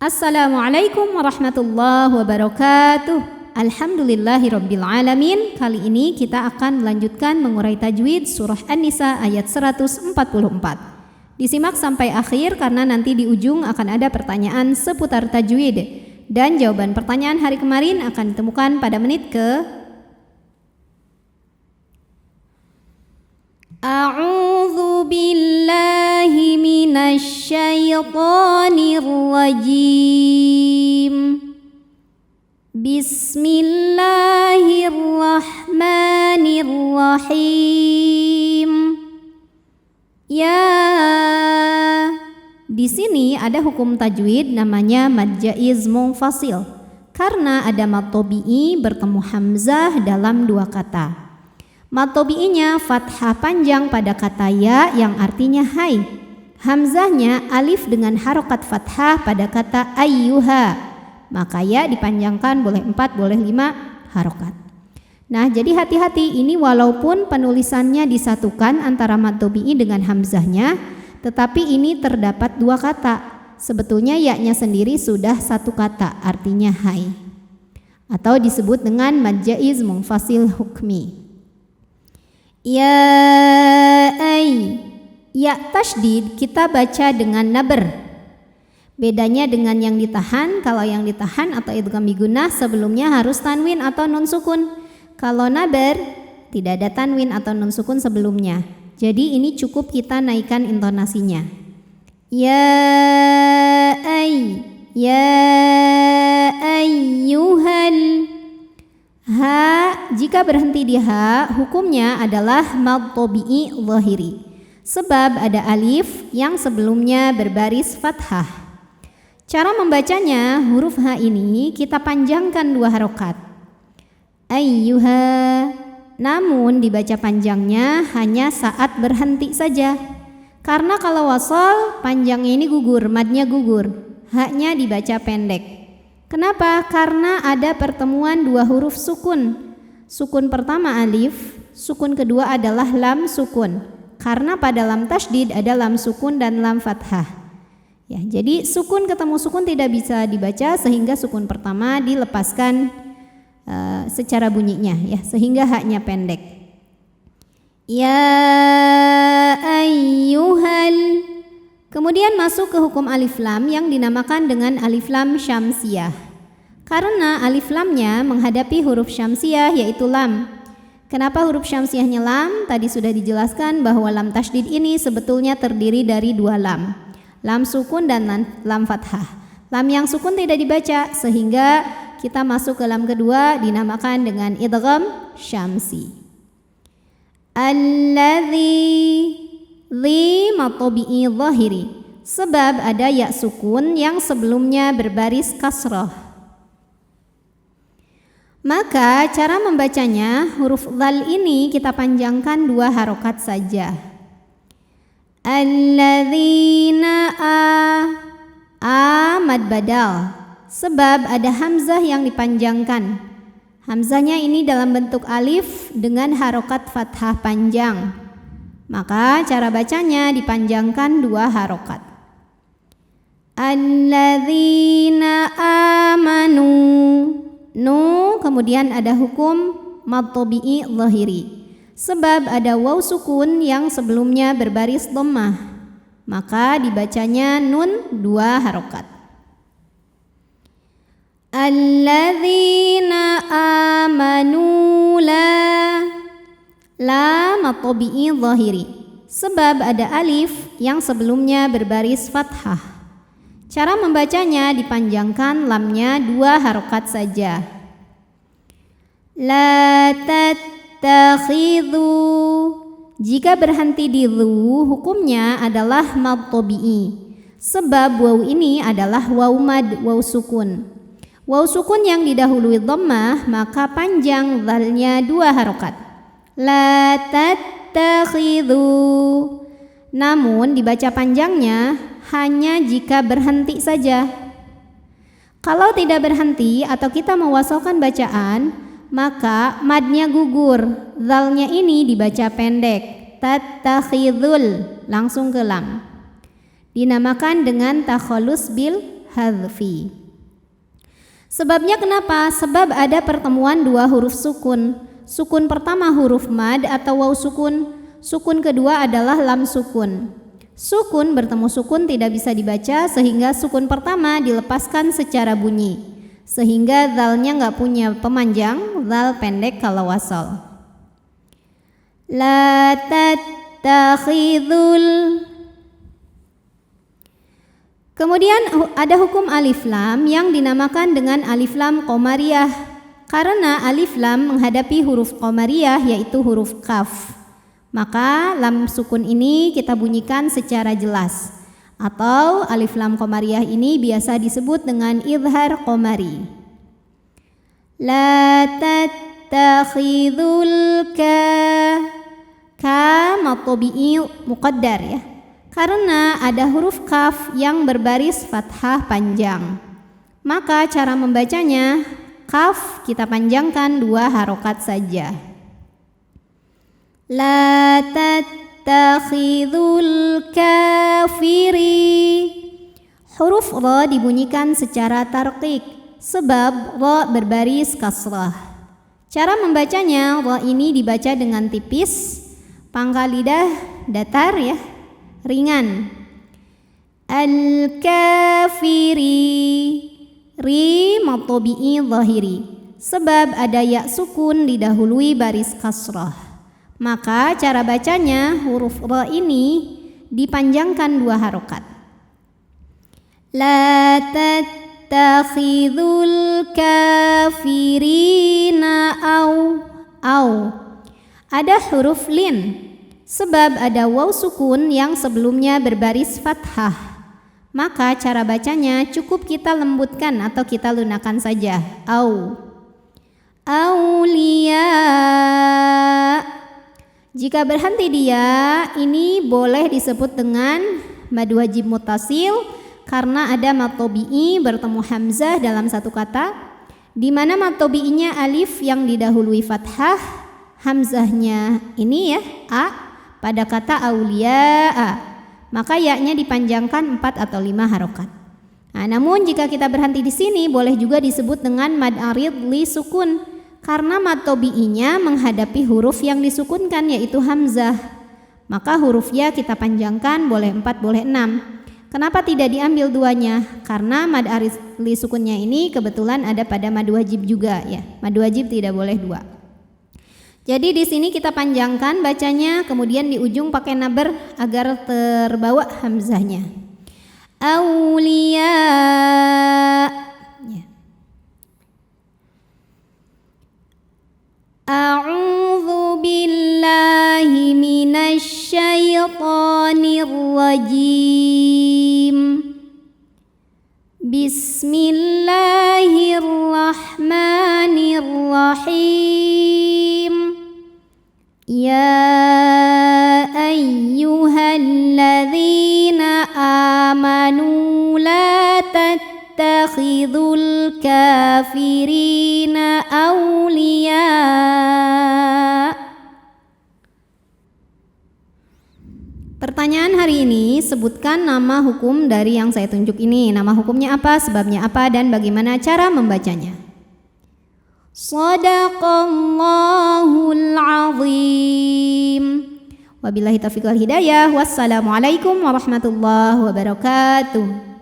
Assalamualaikum warahmatullahi wabarakatuh. Alhamdulillahirabbil alamin. Kali ini kita akan melanjutkan mengurai tajwid surah An-Nisa ayat 144. Disimak sampai akhir karena nanti di ujung akan ada pertanyaan seputar tajwid dan jawaban pertanyaan hari kemarin akan ditemukan pada menit ke A'udzu billahi minasy syaithanir rajim. Bismillahirrahmanirrahim. Ya. Di sini ada hukum tajwid namanya mad jaiz munfasil karena ada mad tabi'i bertemu hamzah dalam dua kata. Mad tabi'inya fathah panjang pada kata ya yang artinya hai. Hamzahnya alif dengan harokat fathah pada kata ayyuha. Maka ya dipanjangkan boleh 4 boleh 5 harokat. Nah, jadi hati-hati ini walaupun penulisannya disatukan antara mad tabi'i dengan hamzahnya, tetapi ini terdapat dua kata. Sebetulnya ya-nya sendiri sudah satu kata, artinya hai. Atau disebut dengan mad jaiz munfasil hukmi. Ya ay. Ya tasydid kita baca dengan naber. Bedanya dengan yang ditahan, kalau yang ditahan atau idgham bigunah sebelumnya harus tanwin atau nun sukun. Kalau naber tidak ada tanwin atau nun sukun sebelumnya. Jadi ini cukup kita naikkan intonasinya. Ya ay. Ya ayyuhal. Ha, jika berhenti di ha, hukumnya adalah mad tabi'i zahiri. Sebab ada alif yang sebelumnya berbaris fathah. Cara membacanya, huruf ha ini kita panjangkan dua harokat. Ayyuha. Namun dibaca panjangnya hanya saat berhenti saja. Karena kalau wasal, panjangnya ini gugur, madnya gugur. Ha-nya dibaca pendek. Kenapa? Karena ada pertemuan dua huruf sukun. Sukun pertama alif, sukun kedua adalah lam sukun. Karena pada lam tasydid ada lam sukun dan lam fathah. Ya, jadi sukun ketemu sukun tidak bisa dibaca sehingga sukun pertama dilepaskan secara bunyinya ya, sehingga haknya pendek. Ya ayyuhal. Kemudian masuk ke hukum alif lam yang dinamakan dengan alif lam syamsiyah. Karena alif lamnya menghadapi huruf syamsiyah yaitu lam. Kenapa huruf syamsiyahnya lam? Tadi sudah dijelaskan bahwa lam tasydid ini sebetulnya terdiri dari dua lam. Lam sukun dan lam fathah. Lam yang sukun tidak dibaca sehingga kita masuk ke lam kedua dinamakan dengan idgham syamsi. Alladzi. Li mad tabi'i zahiri. Sebab ada ya sukun yang sebelumnya berbaris kasrah. Maka cara membacanya huruf dzal ini kita panjangkan dua harokat saja. Alladzina a mad badal. Sebab ada hamzah yang dipanjangkan. Hamzahnya ini dalam bentuk alif dengan harokat fathah panjang. Maka cara bacanya dipanjangkan dua harokat. Alladzina amanu. Nu kemudian ada hukum mad tabi'i zahiri. Sebab ada waw sukun yang sebelumnya berbaris dhammah. Maka dibacanya nun dua harokat. Alladzina amanu la mad tabi'i zahiri. Sebab ada alif yang sebelumnya berbaris fathah. Cara membacanya dipanjangkan lamnya dua harokat saja. La tattakhidhu. Jika berhenti di lu, hukumnya adalah mad tabi'i. Sebab waw ini adalah waw mad, waw sukun. Waw sukun yang didahului dhammah, maka panjang dzalnya dua harokat. La tattakhidhu. Namun dibaca panjangnya hanya jika berhenti saja. Kalau tidak berhenti atau kita mewasalkan bacaan, maka madnya gugur. Dzalnya ini dibaca pendek. Tattakhidhul, langsung ke lam. Dinamakan dengan takhalus bil hadfi. Sebabnya kenapa? Sebab ada pertemuan dua huruf sukun. Sukun pertama huruf mad atau waw sukun. Sukun kedua adalah lam sukun. Sukun bertemu sukun tidak bisa dibaca sehingga sukun pertama dilepaskan secara bunyi. Sehingga zalnya nggak punya pemanjang, zal pendek kalau wasal. La tattakhidul. Kemudian ada hukum alif lam yang dinamakan dengan alif lam qamariyah karena alif lam menghadapi huruf qamariyah yaitu huruf kaf. Maka lam sukun ini kita bunyikan secara jelas. Atau alif lam qamariyah ini biasa disebut dengan izhar qamari. La tattakhidul ka matobi'i muqaddar ya. Karena ada huruf kaf yang berbaris fathah panjang. Maka cara membacanya kaf kita panjangkan 2 harokat saja. La tattakhidul kafiri. Huruf ra dibunyikan secara tarqiq sebab ra berbaris kasrah. Cara membacanya, ra ini dibaca dengan tipis, pangkal lidah datar ya, ringan. Al-kafiri, ri matobi'i zahiri. Sebab ada ya sukun didahului baris kasrah. Maka cara bacanya huruf ra ini dipanjangkan 2 harokat. La tattakhidul kafirina au. Ada huruf lin. Sebab ada waw sukun yang sebelumnya berbaris fathah. Maka cara bacanya cukup kita lembutkan atau kita lunakkan saja. Aulia. Jika berhenti dia, ini boleh disebut dengan mad wajib muttasil karena ada mad tabi'i bertemu hamzah dalam satu kata, di mana mad tabi'inya alif yang didahului fathah, hamzahnya ini ya a pada kata auliya, maka ya-nya dipanjangkan 4 atau 5 harokat. Nah, namun jika kita berhenti di sini boleh juga disebut dengan mad arid li sukun karena mad tabi'inya menghadapi huruf yang disukunkan yaitu hamzah. Maka huruf ya kita panjangkan boleh 4 boleh 6. Kenapa tidak diambil duanya? Karena mad arid li sukunnya ini kebetulan ada pada mad wajib juga ya. Mad wajib tidak boleh 2. Jadi di sini kita panjangkan bacanya, kemudian di ujung pakai nabar agar terbawa hamzahnya. Aulia. Ya. A'udzu billahi minasy syaithanir rajim. Bismillahirrahmanirrahim. Ya ayyuhalladzina amanu la tattakhidul kafirina awliya. Pertanyaan hari ini, sebutkan nama hukum dari yang saya tunjuk ini. Nama hukumnya apa, sebabnya apa, dan bagaimana cara membacanya. Shadaqallahul azim. Wabillahi taufiq wal hidayah. Wassalamualaikum warahmatullahi wabarakatuh.